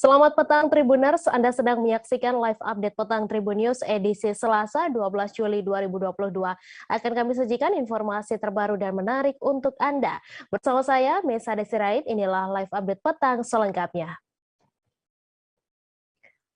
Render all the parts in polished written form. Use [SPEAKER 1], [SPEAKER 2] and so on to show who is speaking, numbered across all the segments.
[SPEAKER 1] Selamat petang Tribuners, Anda sedang menyaksikan live update petang Tribun News edisi Selasa 12 Juli 2022. Akan kami sajikan informasi terbaru dan menarik untuk Anda. Bersama saya, Mesa Desirait, inilah live update petang selengkapnya.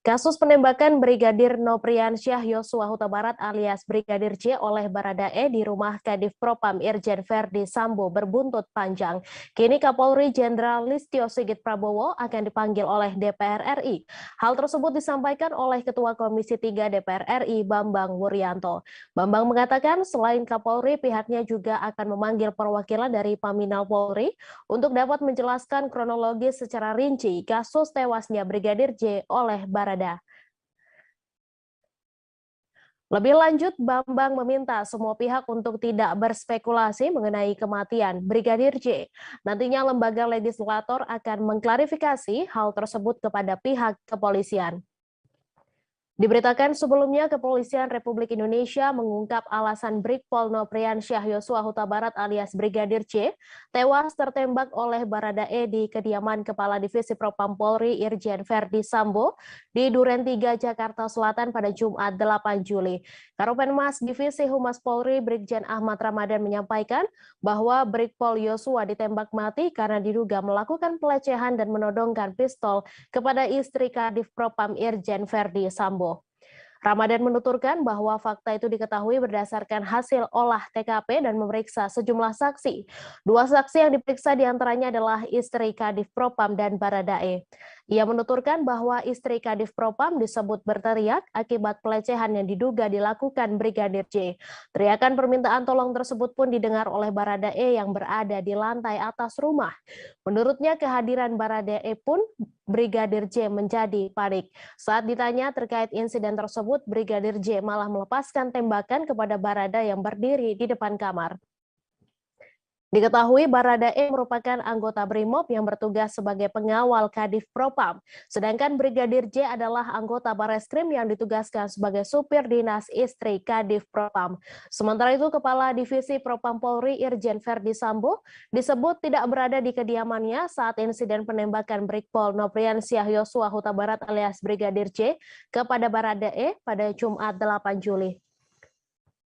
[SPEAKER 1] Kasus penembakan Brigadir Nopriansyah Yosua Huta Barat alias Brigadir J oleh Baradae di rumah Kadif Propam Irjen Verdi Sambo berbuntut panjang. Kini Kapolri Jenderal Listio Sigit Prabowo akan dipanggil oleh DPR RI. Hal tersebut disampaikan oleh Ketua Komisi 3 DPR RI Bambang Wuryanto. Bambang mengatakan selain Kapolri pihaknya juga akan memanggil perwakilan dari Paminal Polri untuk dapat menjelaskan kronologis secara rinci kasus tewasnya Brigadir J oleh Baradae. Lebih lanjut, Bambang meminta semua pihak untuk tidak berspekulasi mengenai kematian Brigadir J. Nantinya lembaga legislator akan mengklarifikasi hal tersebut kepada pihak kepolisian. Diberitakan sebelumnya, Kepolisian Republik Indonesia mengungkap alasan Brigpol Nopriansyah Yosua Huta Barat alias Brigadir J tewas tertembak oleh Baradae di kediaman Kepala Divisi Propam Polri Irjen Verdi Sambo di Duren 3, Jakarta Selatan pada Jumat 8 Juli. Karopenmas Divisi Humas Polri Brigjen Ahmad Ramadan menyampaikan bahwa Brigpol Yosua ditembak mati karena diduga melakukan pelecehan dan menodongkan pistol kepada istri Kadif Propam Irjen Verdi Sambo. Ramadan menuturkan bahwa fakta itu diketahui berdasarkan hasil olah TKP dan memeriksa sejumlah saksi. Dua saksi yang diperiksa diantaranya adalah istri Kadif Propam dan Baradae. Ia menuturkan bahwa istri Kadif Propam disebut berteriak akibat pelecehan yang diduga dilakukan Brigadir J. Teriakan permintaan tolong tersebut pun didengar oleh Baradae yang berada di lantai atas rumah. Menurutnya kehadiran Baradae pun Brigadir J menjadi panik. Saat ditanya terkait insiden tersebut, Brigadir J malah melepaskan tembakan kepada Barada yang berdiri di depan kamar. Diketahui Baradae merupakan anggota BRIMOB yang bertugas sebagai pengawal Kadif Propam, sedangkan Brigadir J adalah anggota Bareskrim yang ditugaskan sebagai supir dinas istri Kadif Propam. Sementara itu, Kepala Divisi Propam Polri Irjen Verdi Sambo disebut tidak berada di kediamannya saat insiden penembakan Brigpol Nopriansyah Yosua Huta Barat alias Brigadir J kepada Baradae pada Jumat 8 Juli.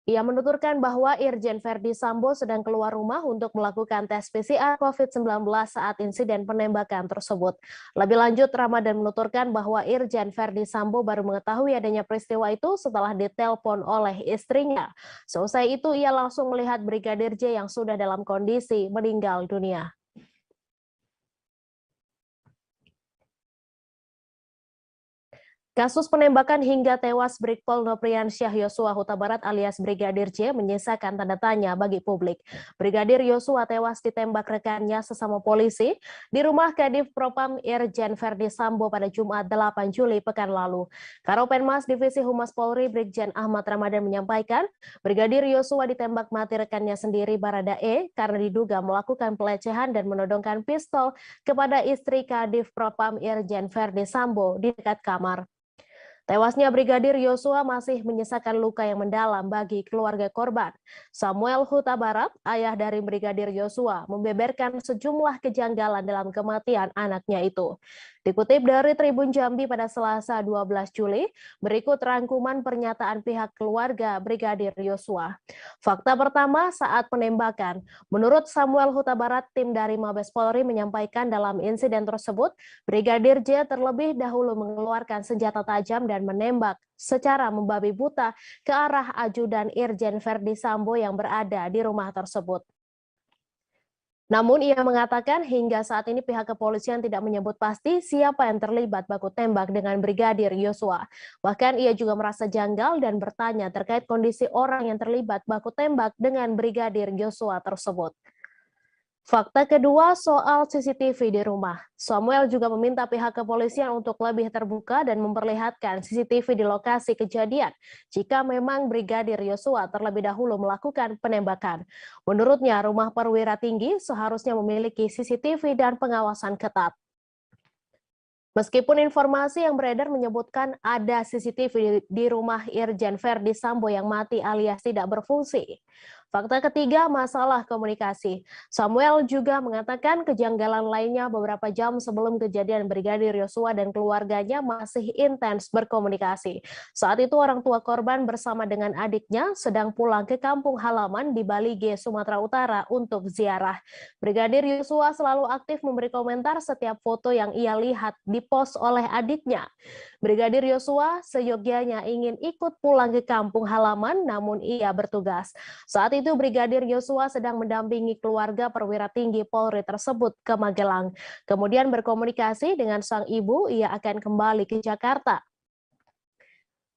[SPEAKER 1] Ia menuturkan bahwa Irjen Verdi Sambo sedang keluar rumah untuk melakukan tes PCR COVID-19 saat insiden penembakan tersebut. Lebih lanjut, Ramadan menuturkan bahwa Irjen Verdi Sambo baru mengetahui adanya peristiwa itu setelah ditelepon oleh istrinya. Seusai itu, ia langsung melihat Brigadir J yang sudah dalam kondisi meninggal dunia. Kasus penembakan hingga tewas Brigpol Nopriansyah Yosua Huta Barat alias Brigadir J menyisakan tanda tanya bagi publik. Brigadir Yosua tewas ditembak rekannya sesama polisi di rumah Kadif Propam Irjen Verdi Sambo pada Jumat 8 Juli pekan lalu. Karopenmas Divisi Humas Polri Brigjen Ahmad Ramadan menyampaikan, Brigadir Yosua ditembak mati rekannya sendiri Baradae karena diduga melakukan pelecehan dan menodongkan pistol kepada istri Kadif Propam Irjen Verdi Sambo di dekat kamar. Tewasnya Brigadir Yosua masih menyisakan luka yang mendalam bagi keluarga korban. Samuel Huta Barat, ayah dari Brigadir Yosua, membeberkan sejumlah kejanggalan dalam kematian anaknya itu. Dikutip dari Tribun Jambi pada Selasa 12 Juli, berikut rangkuman pernyataan pihak keluarga Brigadir Yosua. Fakta pertama saat penembakan, menurut Samuel Huta Barat, tim dari Mabes Polri menyampaikan dalam insiden tersebut, Brigadir J terlebih dahulu mengeluarkan senjata tajam dan menembak secara membabi buta ke arah ajudan Irjen Verdi Sambo yang berada di rumah tersebut. Namun ia mengatakan hingga saat ini pihak kepolisian tidak menyebut pasti siapa yang terlibat baku tembak dengan Brigadir Yosua. Bahkan ia juga merasa janggal dan bertanya terkait kondisi orang yang terlibat baku tembak dengan Brigadir Yosua tersebut. Fakta kedua soal CCTV di rumah. Samuel juga meminta pihak kepolisian untuk lebih terbuka dan memperlihatkan CCTV di lokasi kejadian jika memang Brigadir Yosua terlebih dahulu melakukan penembakan. Menurutnya, rumah perwira tinggi seharusnya memiliki CCTV dan pengawasan ketat. Meskipun informasi yang beredar menyebutkan ada CCTV di rumah Irjen Verdi Sambo yang mati alias tidak berfungsi, Fakta ketiga, masalah komunikasi. Samuel juga mengatakan kejanggalan lainnya beberapa jam sebelum kejadian Brigadir Yosua dan keluarganya masih intens berkomunikasi. Saat itu orang tua korban bersama dengan adiknya sedang pulang ke kampung halaman di Balige, Sumatera Utara untuk ziarah. Brigadir Yosua selalu aktif memberi komentar setiap foto yang ia lihat dipost oleh adiknya. Brigadir Yosua seyogyanya ingin ikut pulang ke kampung halaman namun ia bertugas. Saat itu Brigadir Yosua sedang mendampingi keluarga perwira tinggi Polri tersebut ke Magelang. Kemudian berkomunikasi dengan sang ibu, ia akan kembali ke Jakarta.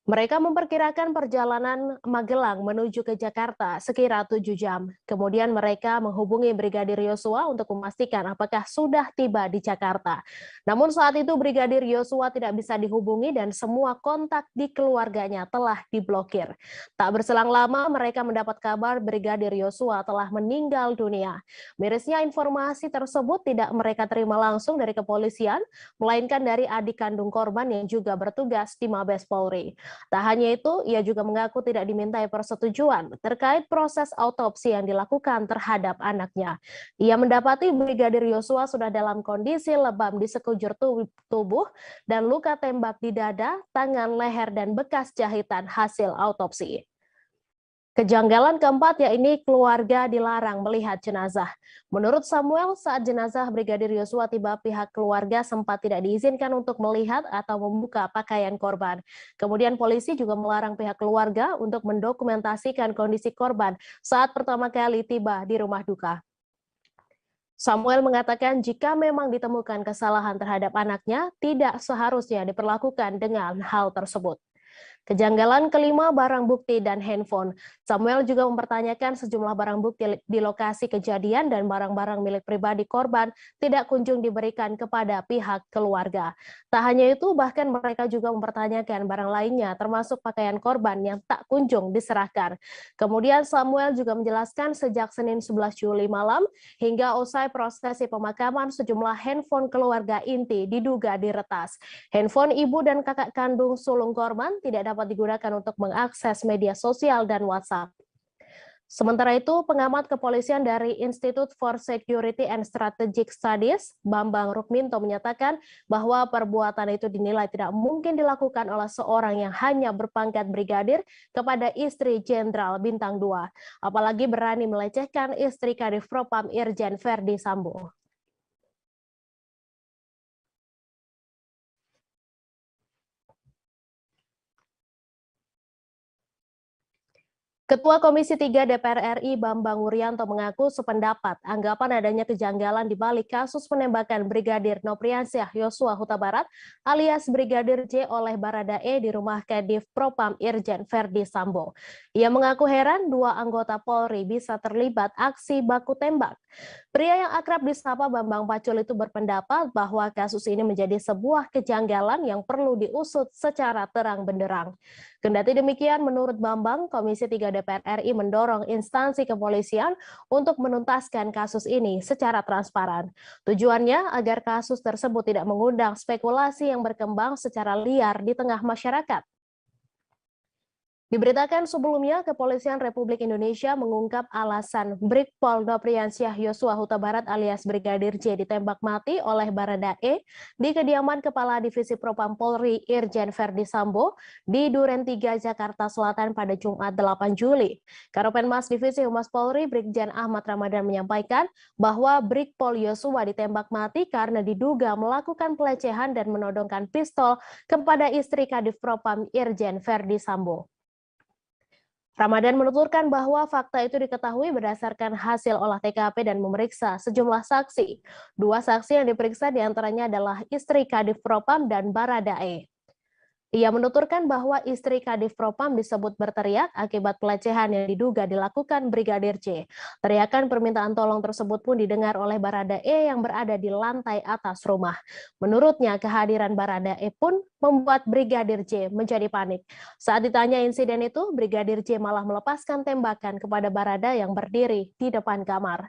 [SPEAKER 1] Mereka memperkirakan perjalanan Magelang menuju ke Jakarta sekira 7 jam. Kemudian mereka menghubungi Brigadir Yosua untuk memastikan apakah sudah tiba di Jakarta. Namun saat itu Brigadir Yosua tidak bisa dihubungi dan semua kontak di keluarganya telah diblokir. Tak berselang lama mereka mendapat kabar Brigadir Yosua telah meninggal dunia. Mirisnya informasi tersebut tidak mereka terima langsung dari kepolisian, melainkan dari adik kandung korban yang juga bertugas di Mabes Polri. Tak hanya itu, ia juga mengaku tidak dimintai persetujuan terkait proses autopsi yang dilakukan terhadap anaknya. Ia mendapati Brigadir Yosua sudah dalam kondisi lebam di sekujur tubuh dan luka tembak di dada, tangan, leher, dan bekas jahitan hasil autopsi. Kejanggalan keempat yakni keluarga dilarang melihat jenazah. Menurut Samuel, saat jenazah Brigadir Yosua tiba, pihak keluarga sempat tidak diizinkan untuk melihat atau membuka pakaian korban. Kemudian polisi juga melarang pihak keluarga untuk mendokumentasikan kondisi korban saat pertama kali tiba di rumah duka. Samuel mengatakan jika memang ditemukan kesalahan terhadap anaknya, tidak seharusnya diperlakukan dengan hal tersebut. Kejanggalan kelima, barang bukti dan handphone. Samuel juga mempertanyakan sejumlah barang bukti di lokasi kejadian dan barang-barang milik pribadi korban tidak kunjung diberikan kepada pihak keluarga. Tak hanya itu, bahkan mereka juga mempertanyakan barang lainnya termasuk pakaian korban yang tak kunjung diserahkan. Kemudian Samuel juga menjelaskan sejak Senin 11 Juli malam hingga usai prosesi pemakaman sejumlah handphone keluarga inti diduga diretas. Handphone ibu dan kakak kandung sulung korban tidak dapat digunakan untuk mengakses media sosial dan WhatsApp. Sementara itu, pengamat kepolisian dari Institute for Security and Strategic Studies, Bambang Rukminto menyatakan bahwa perbuatan itu dinilai tidak mungkin dilakukan oleh seorang yang hanya berpangkat brigadir kepada istri Jenderal Bintang 2, apalagi berani melecehkan istri Kadif Propam Irjen Verdi Sambo. Ketua Komisi 3 DPR RI Bambang Wuryanto mengaku sependapat anggapan adanya kejanggalan di balik kasus penembakan Brigadir Nopriansyah Yosua Huta Barat alias Brigadir J oleh Baradae di rumah Kadif Propam Irjen Verdi Sambo. Ia mengaku heran dua anggota Polri bisa terlibat aksi baku tembak. Pria yang akrab disapa Bambang Pacul itu berpendapat bahwa kasus ini menjadi sebuah kejanggalan yang perlu diusut secara terang benderang. Kendati demikian, menurut Bambang, Komisi 3 DPR RI mendorong instansi kepolisian untuk menuntaskan kasus ini secara transparan. Tujuannya agar kasus tersebut tidak mengundang spekulasi yang berkembang secara liar di tengah masyarakat. Diberitakan sebelumnya, Kepolisian Republik Indonesia mengungkap alasan Brigpol Nopriansyah Yosua Huta Barat alias Brigadir J ditembak mati oleh Baradae di kediaman Kepala Divisi Propam Polri Irjen Verdi Sambo di Duren 3, Jakarta Selatan pada Jumat 8 Juli. Karopenmas Divisi Humas Polri Brigjen Ahmad Ramadan menyampaikan bahwa Brigpol Yosua ditembak mati karena diduga melakukan pelecehan dan menodongkan pistol kepada istri Kadif Propam Irjen Verdi Sambo. Ramadan menuturkan bahwa fakta itu diketahui berdasarkan hasil olah TKP dan memeriksa sejumlah saksi. Dua saksi yang diperiksa diantaranya adalah istri Kadif Propam dan Baradae. Ia menuturkan bahwa istri Kadif Propam disebut berteriak akibat pelecehan yang diduga dilakukan Brigadir J. Teriakan permintaan tolong tersebut pun didengar oleh Baradae yang berada di lantai atas rumah. Menurutnya, kehadiran Baradae pun membuat Brigadir J menjadi panik. Saat ditanya insiden itu, Brigadir J malah melepaskan tembakan kepada Barada yang berdiri di depan kamar.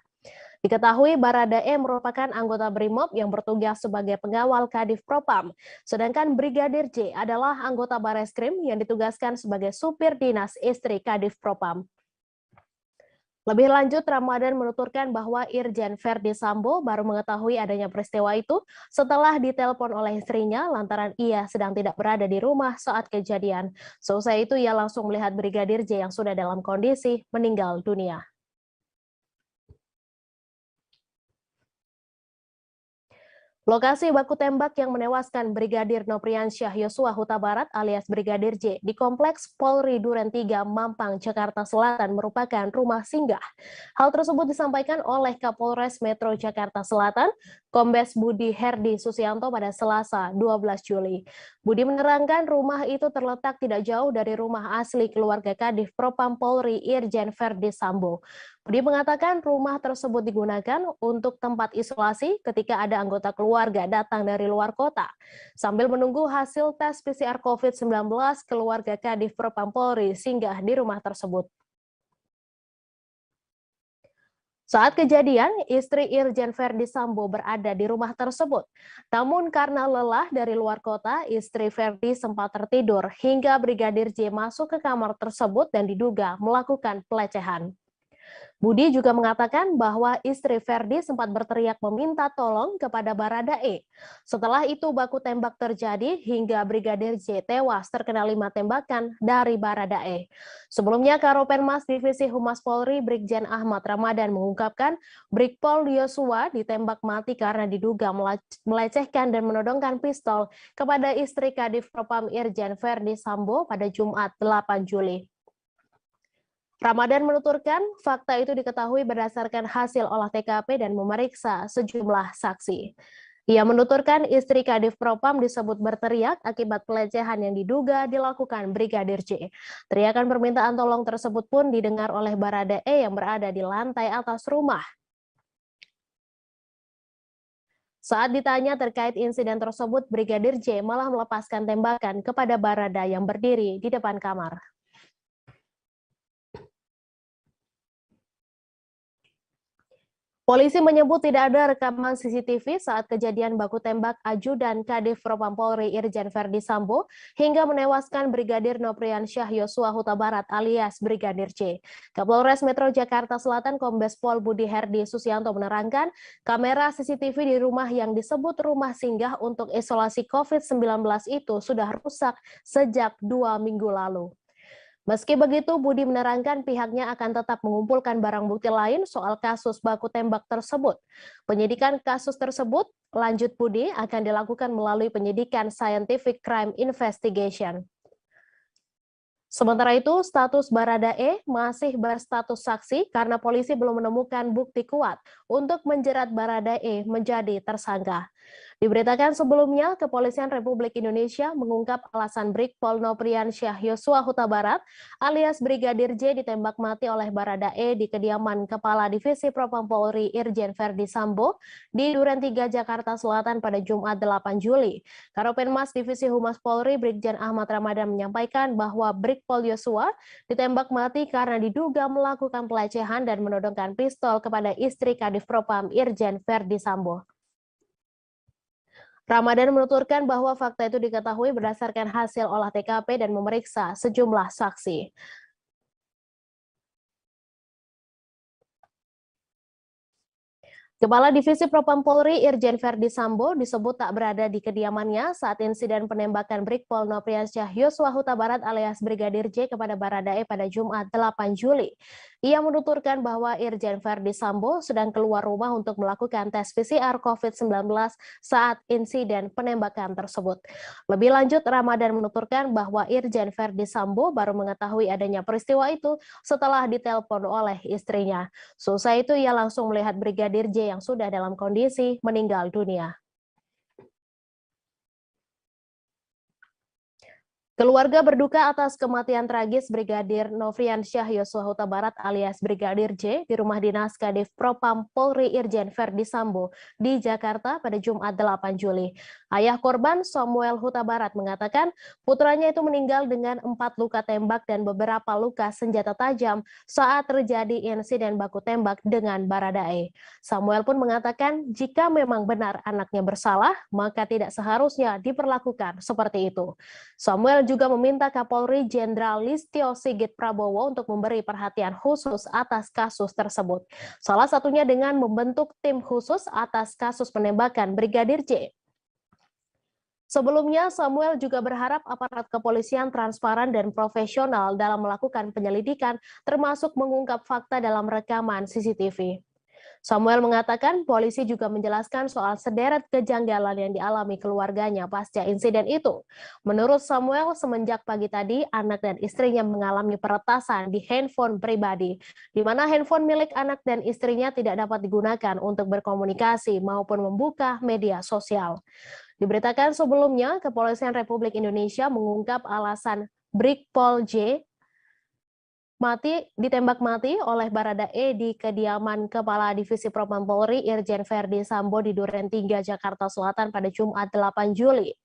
[SPEAKER 1] Diketahui Baradae merupakan anggota BRIMOB yang bertugas sebagai pengawal Kadif Propam, sedangkan Brigadir J adalah anggota Bareskrim yang ditugaskan sebagai supir dinas istri Kadif Propam. Lebih lanjut, Ramadan menuturkan bahwa Irjen Verdi Sambo baru mengetahui adanya peristiwa itu setelah ditelepon oleh istrinya lantaran ia sedang tidak berada di rumah saat kejadian. Seusai itu, ia langsung melihat Brigadir J yang sudah dalam kondisi meninggal dunia. Lokasi baku tembak yang menewaskan Brigadir Nopriansyah Yosua Huta Barat alias Brigadir J di Kompleks Polri Duren 3 Mampang, Jakarta Selatan merupakan rumah singgah. Hal tersebut disampaikan oleh Kapolres Metro Jakarta Selatan, Kombes Budi Herdi Susianto pada Selasa 12 Juli. Budi menerangkan rumah itu terletak tidak jauh dari rumah asli keluarga Kadif Propam Polri Irjen Verdi Sambo. Budi mengatakan rumah tersebut digunakan untuk tempat isolasi ketika ada anggota keluarga datang dari luar kota. Sambil menunggu hasil tes PCR COVID-19, keluarga Kadif Propam Polri singgah di rumah tersebut. Saat kejadian, istri Irjen Verdi Sambo berada di rumah tersebut. Namun karena lelah dari luar kota, istri Verdi sempat tertidur hingga Brigadir J masuk ke kamar tersebut dan diduga melakukan pelecehan. Budi juga mengatakan bahwa istri Verdi sempat berteriak meminta tolong kepada Baradae. Setelah itu baku tembak terjadi hingga Brigadir J tewas terkena 5 tembakan dari Baradae. Sebelumnya Karopenmas Divisi Humas Polri Brigjen Ahmad Ramadan mengungkapkan Brigpol Yosua ditembak mati karena diduga melecehkan dan menodongkan pistol kepada istri Kadif Propam Irjen Verdi Sambo pada Jumat 8 Juli. Ramadan menuturkan fakta itu diketahui berdasarkan hasil olah TKP dan memeriksa sejumlah saksi. Ia menuturkan istri Kadif Propam disebut berteriak akibat pelecehan yang diduga dilakukan Brigadir J. Teriakan permintaan tolong tersebut pun didengar oleh Baradae yang berada di lantai atas rumah. Saat ditanya terkait insiden tersebut, Brigadir J malah melepaskan tembakan kepada Barada yang berdiri di depan kamar. Polisi menyebut tidak ada rekaman CCTV saat kejadian baku tembak ajudan Kadif Propam Polri Irjen Verdi Sambo hingga menewaskan Brigadir Nopriansyah Yosua Huta Barat alias Brigadir J. Kapolres Metro Jakarta Selatan Kombes Pol Budi Herdi Susianto menerangkan kamera CCTV di rumah yang disebut rumah singgah untuk isolasi COVID-19 itu sudah rusak sejak 2 minggu lalu. Meski begitu, Budi menerangkan pihaknya akan tetap mengumpulkan barang bukti lain soal kasus baku tembak tersebut. Penyidikan kasus tersebut, lanjut Budi, akan dilakukan melalui penyidikan Scientific Crime Investigation. Sementara itu, status Baradae masih berstatus saksi karena polisi belum menemukan bukti kuat untuk menjerat Baradae menjadi tersangka. Diberitakan sebelumnya, Kepolisian Republik Indonesia mengungkap alasan Brigpol Nopriansyah Yosua Huta Barat alias Brigadir J ditembak mati oleh Baradae di kediaman Kepala Divisi Propam Polri Irjen Verdi Sambo di Duren 3 Jakarta Selatan pada Jumat 8 Juli. Karopenmas Divisi Humas Polri Brigjen Ahmad Ramadan menyampaikan bahwa Brigpol Yosua ditembak mati karena diduga melakukan pelecehan dan menodongkan pistol kepada istri Kadif Propam Irjen Verdi Sambo. Ramadan menuturkan bahwa fakta itu diketahui berdasarkan hasil olah TKP dan memeriksa sejumlah saksi. Kepala Divisi Propam Polri Irjen Verdi Sambo disebut tak berada di kediamannya saat insiden penembakan Brigpol Nopriansyah Yosua Huta Barat alias Brigadir J kepada Baradae pada Jumat 8 Juli. Ia menuturkan bahwa Irjen Verdi Sambo sedang keluar rumah untuk melakukan tes PCR COVID-19 saat insiden penembakan tersebut. Lebih lanjut, Ramadan menuturkan bahwa Irjen Verdi Sambo baru mengetahui adanya peristiwa itu setelah ditelepon oleh istrinya. Seusai itu, ia langsung melihat Brigadir J yang sudah dalam kondisi meninggal dunia. Keluarga berduka atas kematian tragis Brigadir Nopriansyah Yosua Huta Barat alias Brigadir J di rumah dinas Kadif Propam Polri Irjen Verdi Sambo di Jakarta pada Jumat 8 Juli. Ayah korban Samuel Huta Barat mengatakan putranya itu meninggal dengan 4 luka tembak dan beberapa luka senjata tajam saat terjadi insiden baku tembak dengan Baradae. Samuel pun mengatakan jika memang benar anaknya bersalah, maka tidak seharusnya diperlakukan seperti itu. Samuel juga meminta Kapolri Jenderal Listio Sigit Prabowo untuk memberi perhatian khusus atas kasus tersebut. Salah satunya dengan membentuk tim khusus atas kasus penembakan Brigadir J. Sebelumnya, Samuel juga berharap aparat kepolisian transparan dan profesional dalam melakukan penyelidikan, termasuk mengungkap fakta dalam rekaman CCTV. Samuel mengatakan polisi juga menjelaskan soal sederet kejanggalan yang dialami keluarganya pasca insiden itu. Menurut Samuel, semenjak pagi tadi, anak dan istrinya mengalami peretasan di handphone pribadi, di mana handphone milik anak dan istrinya tidak dapat digunakan untuk berkomunikasi maupun membuka media sosial. Diberitakan sebelumnya, Kepolisian Republik Indonesia mengungkap alasan Brigpol J ditembak mati oleh Baradae di kediaman Kepala Divisi Propam Polri Irjen Verdi Sambo di Duren 3, Jakarta Selatan pada Jumat 8 Juli.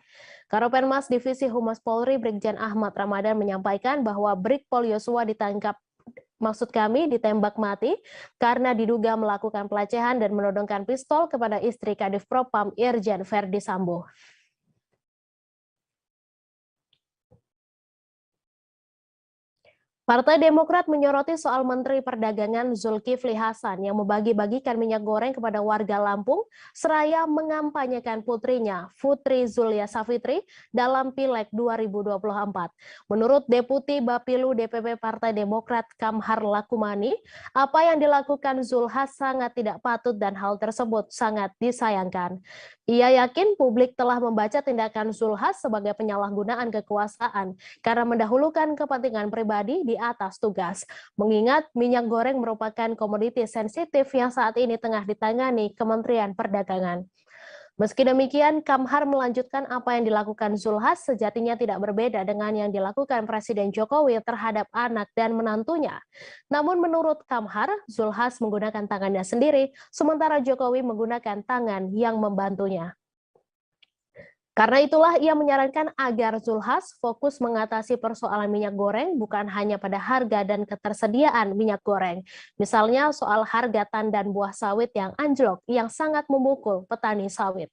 [SPEAKER 1] Karopenmas Divisi Humas Polri Brigjen Ahmad Ramadan menyampaikan bahwa Brigpol Yosua ditembak mati karena diduga melakukan pelecehan dan menodongkan pistol kepada istri Kadif Propam Irjen Verdi Sambo. Partai Demokrat menyoroti soal Menteri Perdagangan Zulkifli Hasan yang membagi-bagikan minyak goreng kepada warga Lampung seraya mengampanyekan putrinya, Putri Zulia Savitri, dalam Pileg 2024. Menurut Deputi Bapilu DPP Partai Demokrat Kamhar Lakumani, apa yang dilakukan Zulhas sangat tidak patut dan hal tersebut sangat disayangkan. Ia yakin publik telah membaca tindakan Zulhas sebagai penyalahgunaan kekuasaan karena mendahulukan kepentingan pribadi di atas tugas. Mengingat minyak goreng merupakan komoditi sensitif yang saat ini tengah ditangani Kementerian Perdagangan. Meski demikian, Kamhar melanjutkan apa yang dilakukan Zulhas sejatinya tidak berbeda dengan yang dilakukan Presiden Jokowi terhadap anak dan menantunya. Namun menurut Kamhar, Zulhas menggunakan tangannya sendiri, sementara Jokowi menggunakan tangan yang membantunya. Karena itulah ia menyarankan agar Zulhas fokus mengatasi persoalan minyak goreng bukan hanya pada harga dan ketersediaan minyak goreng. Misalnya soal harga tandan buah sawit yang anjlok yang sangat memukul petani sawit.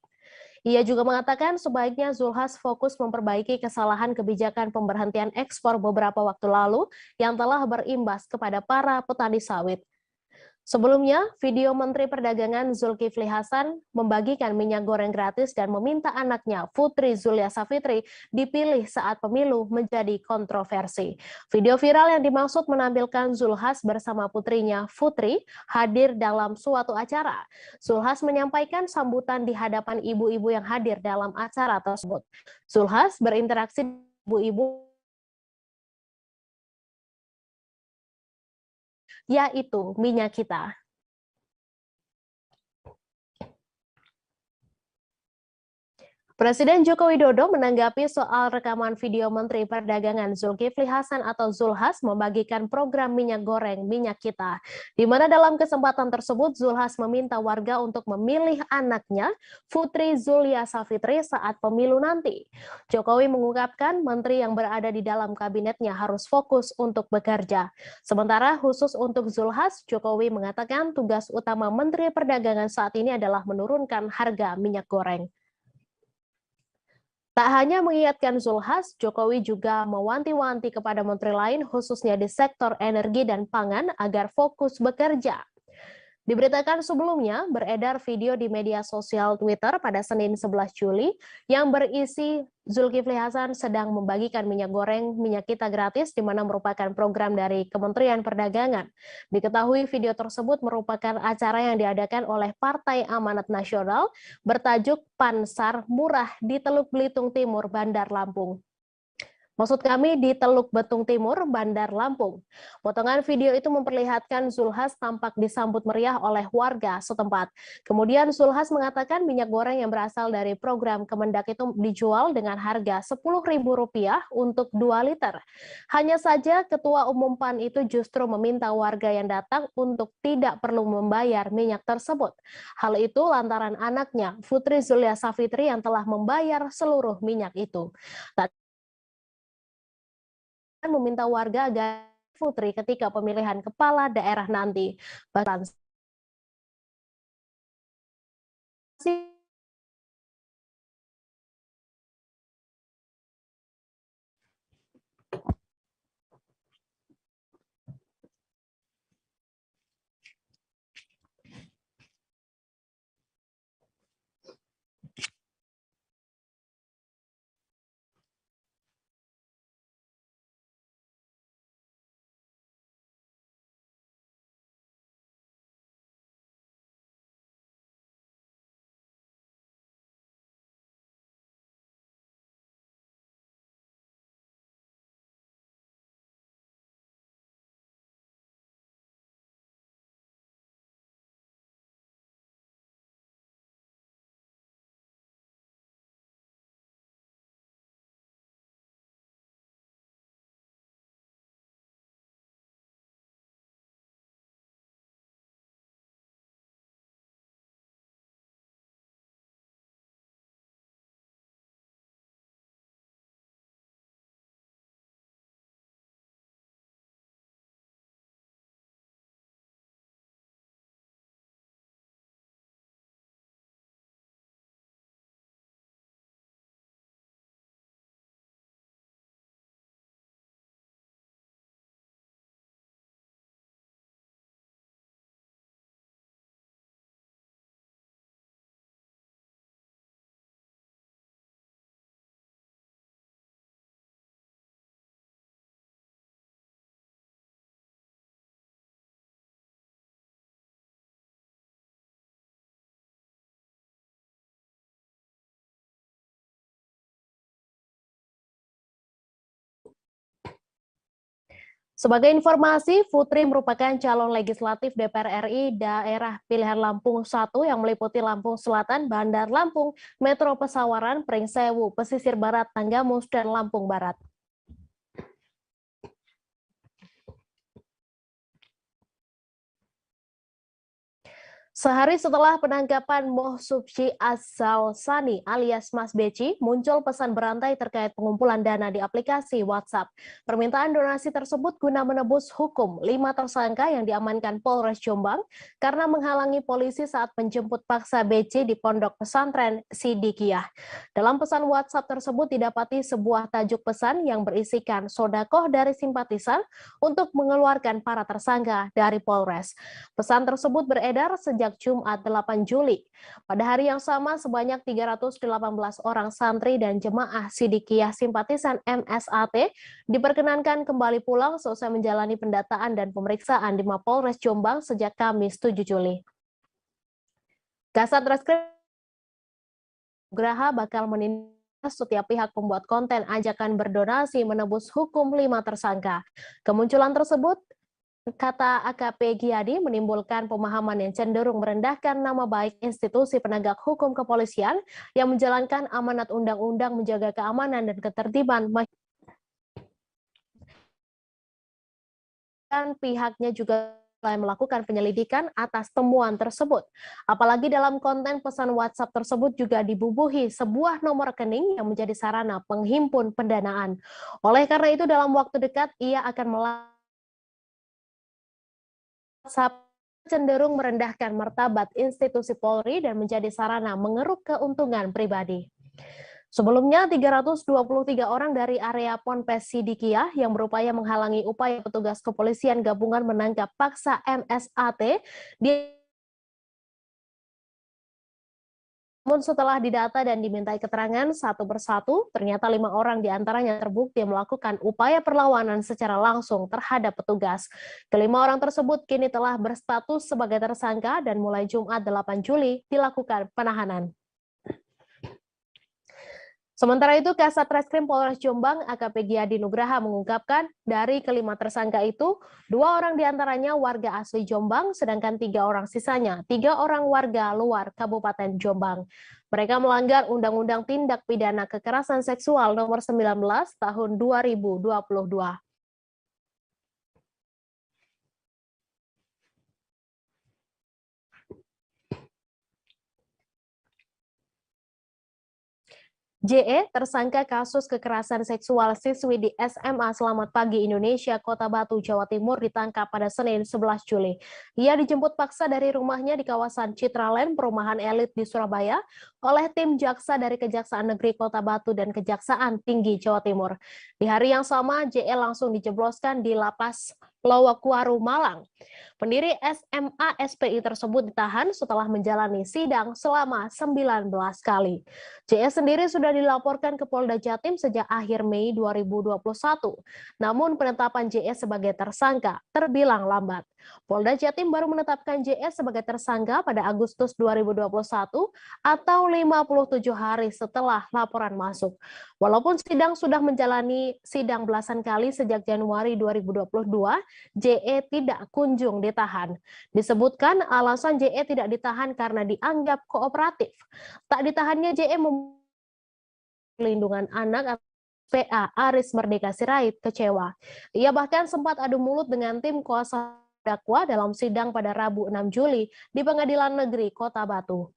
[SPEAKER 1] Ia juga mengatakan sebaiknya Zulhas fokus memperbaiki kesalahan kebijakan pemberhentian ekspor beberapa waktu lalu yang telah berimbas kepada para petani sawit. Sebelumnya, video Menteri Perdagangan Zulkifli Hasan membagikan minyak goreng gratis dan meminta anaknya, Putri Zulia Savitri, dipilih saat pemilu menjadi kontroversi. Video viral yang dimaksud menampilkan Zulhas bersama putrinya, Putri, hadir dalam suatu acara. Zulhas menyampaikan sambutan di hadapan ibu-ibu yang hadir dalam acara tersebut. Zulhas berinteraksi dengan ibu-ibu yaitu minyak kita. Presiden Joko Widodo menanggapi soal rekaman video Menteri Perdagangan Zulkifli Hasan atau Zulhas membagikan program minyak goreng minyak kita, di mana dalam kesempatan tersebut Zulhas meminta warga untuk memilih anaknya, Putri Zulia Savitri saat pemilu nanti. Jokowi mengungkapkan menteri yang berada di dalam kabinetnya harus fokus untuk bekerja. Sementara khusus untuk Zulhas, Jokowi mengatakan tugas utama Menteri Perdagangan saat ini adalah menurunkan harga minyak goreng. Tak hanya mengingatkan Zulhas, Jokowi juga mewanti-wanti kepada menteri lain khususnya di sektor energi dan pangan agar fokus bekerja. Diberitakan sebelumnya, beredar video di media sosial Twitter pada Senin 11 Juli yang berisi Zulkifli Hasan sedang membagikan minyak goreng minyak kita gratis di mana merupakan program dari Kementerian Perdagangan. Diketahui video tersebut merupakan acara yang diadakan oleh Partai Amanat Nasional bertajuk Pansar Murah di Teluk Belitung Timur, Bandar Lampung. Maksud kami di Teluk Betung Timur, Bandar Lampung. Potongan video itu memperlihatkan Zulhas tampak disambut meriah oleh warga setempat. Kemudian Zulhas mengatakan minyak goreng yang berasal dari program Kemendak itu dijual dengan harga Rp10.000 untuk 2 liter. Hanya saja Ketua Umum PAN itu justru meminta warga yang datang untuk tidak perlu membayar minyak tersebut. Hal itu lantaran anaknya, Putri Zulia Savitri yang telah membayar seluruh minyak itu. Meminta warga agar Putri ketika pemilihan kepala daerah nanti. Sebagai informasi, Putri merupakan calon legislatif DPR RI daerah pilihan Lampung 1 yang meliputi Lampung Selatan, Bandar Lampung, Metro Pesawaran, Pringsewu, Pesisir Barat, Tanggamus, dan Lampung Barat. Sehari setelah penangkapan Moh Subsi Asal Sani alias Mas Beci, muncul pesan berantai terkait pengumpulan dana di aplikasi WhatsApp. Permintaan donasi tersebut guna menebus hukum 5 tersangka yang diamankan Polres Jombang karena menghalangi polisi saat menjemput paksa Beci di pondok pesantren Sidikiyah. Dalam pesan WhatsApp tersebut didapati sebuah tajuk pesan yang berisikan sodakoh dari simpatisan untuk mengeluarkan para tersangka dari Polres. Pesan tersebut beredar sejak Jumat 8 Juli. Pada hari yang sama, sebanyak 318 orang santri dan jemaah Sidikiyah simpatisan MSAT diperkenankan kembali pulang selesai menjalani pendataan dan pemeriksaan di Mapolres Jombang sejak Kamis 7 Juli. Kasat Reskrim Graha bakal menindak setiap pihak pembuat konten ajakan berdonasi menebus hukum 5 tersangka. Kemunculan tersebut kata AKP Giadi menimbulkan pemahaman yang cenderung merendahkan nama baik institusi penegak hukum kepolisian yang menjalankan amanat undang-undang menjaga keamanan dan ketertiban masyarakat. Dan pihaknya juga mulai melakukan penyelidikan atas temuan tersebut. Apalagi dalam konten pesan WhatsApp tersebut juga dibubuhi sebuah nomor rekening yang menjadi sarana penghimpun pendanaan. Oleh karena itu dalam waktu dekat ia akan melakukan cenderung merendahkan martabat institusi Polri dan menjadi sarana mengeruk keuntungan pribadi. Sebelumnya, 323 orang dari area Ponpes Sidikiyah yang berupaya menghalangi upaya petugas kepolisian gabungan menangkap paksa MSAT namun setelah didata dan dimintai keterangan satu persatu, ternyata 5 orang diantaranya terbukti melakukan upaya perlawanan secara langsung terhadap petugas. Kelima orang tersebut kini telah berstatus sebagai tersangka dan mulai Jumat 8 Juli dilakukan penahanan. Sementara itu, Kasat Reskrim Polres Jombang AKP Giadi Nugraha mengungkapkan dari kelima tersangka itu, 2 orang diantaranya warga asli Jombang, sedangkan 3 orang sisanya 3 orang warga luar Kabupaten Jombang. Mereka melanggar Undang-Undang Tindak Pidana Kekerasan Seksual Nomor 19 Tahun 2022. JE, tersangka kasus kekerasan seksual siswi di SMA Selamat Pagi Indonesia, Kota Batu, Jawa Timur, ditangkap pada Senin 11 Juli. Ia dijemput paksa dari rumahnya di kawasan Citraland, perumahan elit di Surabaya, oleh tim jaksa dari Kejaksaan Negeri Kota Batu dan Kejaksaan Tinggi Jawa Timur. Di hari yang sama, JE langsung dijebloskan di Lapas Lowakuaru, Malang. Pendiri SMA SPI tersebut ditahan setelah menjalani sidang selama 19 kali. JS sendiri sudah dilaporkan ke Polda Jatim sejak akhir Mei 2021. Namun penetapan JS sebagai tersangka terbilang lambat. Polda Jatim baru menetapkan JS sebagai tersangka pada Agustus 2021 atau 57 hari setelah laporan masuk. Walaupun sidang sudah menjalani sidang belasan kali sejak Januari 2022, JE tidak kunjung ditahan. Disebutkan alasan JE tidak ditahan karena dianggap kooperatif. Tak ditahannya JE Perlindungan Anak PA Aris Merdeka Sirait kecewa. Ia bahkan sempat adu mulut dengan tim kuasa dakwa dalam sidang pada Rabu 6 Juli di Pengadilan Negeri Kota Batu.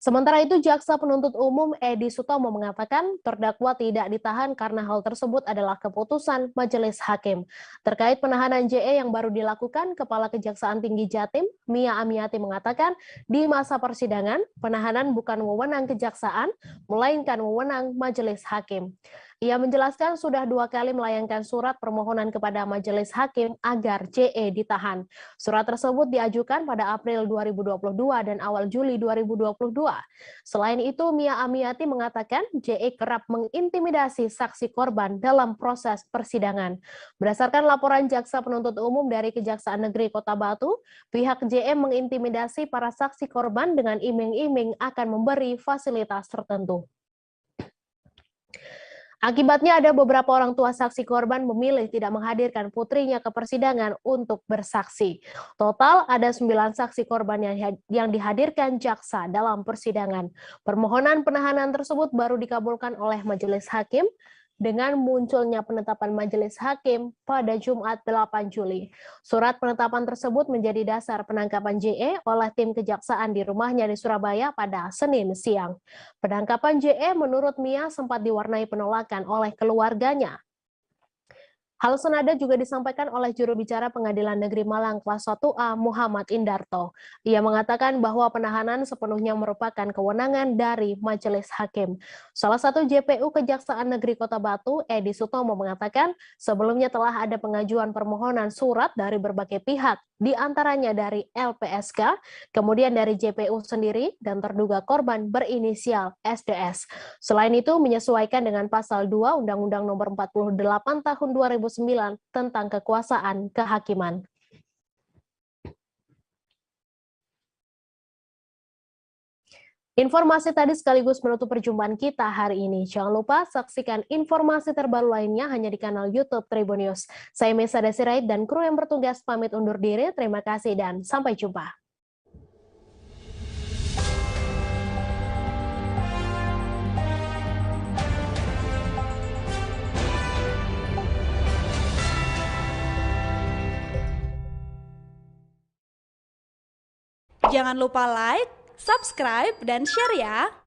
[SPEAKER 1] Sementara itu, Jaksa Penuntut Umum Edi Sutomo mengatakan terdakwa tidak ditahan karena hal tersebut adalah keputusan Majelis Hakim. Terkait penahanan JE yang baru dilakukan, Kepala Kejaksaan Tinggi Jatim, Mia Amiati mengatakan di masa persidangan, penahanan bukan wewenang kejaksaan, melainkan wewenang Majelis Hakim. Ia menjelaskan sudah 2 kali melayangkan surat permohonan kepada Majelis Hakim agar JE ditahan. Surat tersebut diajukan pada April 2022 dan awal Juli 2022. Selain itu, Mia Amiati mengatakan JE kerap mengintimidasi saksi korban dalam proses persidangan. Berdasarkan laporan Jaksa Penuntut Umum dari Kejaksaan Negeri Kota Batu, pihak JE mengintimidasi para saksi korban dengan iming-iming akan memberi fasilitas tertentu. Akibatnya ada beberapa orang tua saksi korban memilih tidak menghadirkan putrinya ke persidangan untuk bersaksi. Total ada 9 saksi korban yang dihadirkan jaksa dalam persidangan. Permohonan penahanan tersebut baru dikabulkan oleh majelis hakim dengan munculnya penetapan majelis hakim pada Jumat 8 Juli. Surat penetapan tersebut menjadi dasar penangkapan JE oleh tim kejaksaan di rumahnya di Surabaya pada Senin siang. Penangkapan JE menurut Mia sempat diwarnai penolakan oleh keluarganya. Hal senada juga disampaikan oleh juru bicara Pengadilan Negeri Malang kelas 1A Muhammad Indarto. Ia mengatakan bahwa penahanan sepenuhnya merupakan kewenangan dari majelis hakim. Salah satu JPU Kejaksaan Negeri Kota Batu, Edi Sutomo mengatakan sebelumnya telah ada pengajuan permohonan surat dari berbagai pihak, di antaranya dari LPSK, kemudian dari JPU sendiri, dan terduga korban berinisial SDS. Selain itu, menyesuaikan dengan pasal 2 Undang-Undang Nomor 48 Tahun 2009 tentang kekuasaan kehakiman. Informasi tadi sekaligus menutup perjumpaan kita hari ini. Jangan lupa saksikan informasi terbaru lainnya hanya di kanal YouTube Tribun News. Saya Mesa Desirait dan kru yang bertugas pamit undur diri. Terima kasih dan sampai jumpa.
[SPEAKER 2] Jangan lupa like, subscribe, dan share ya!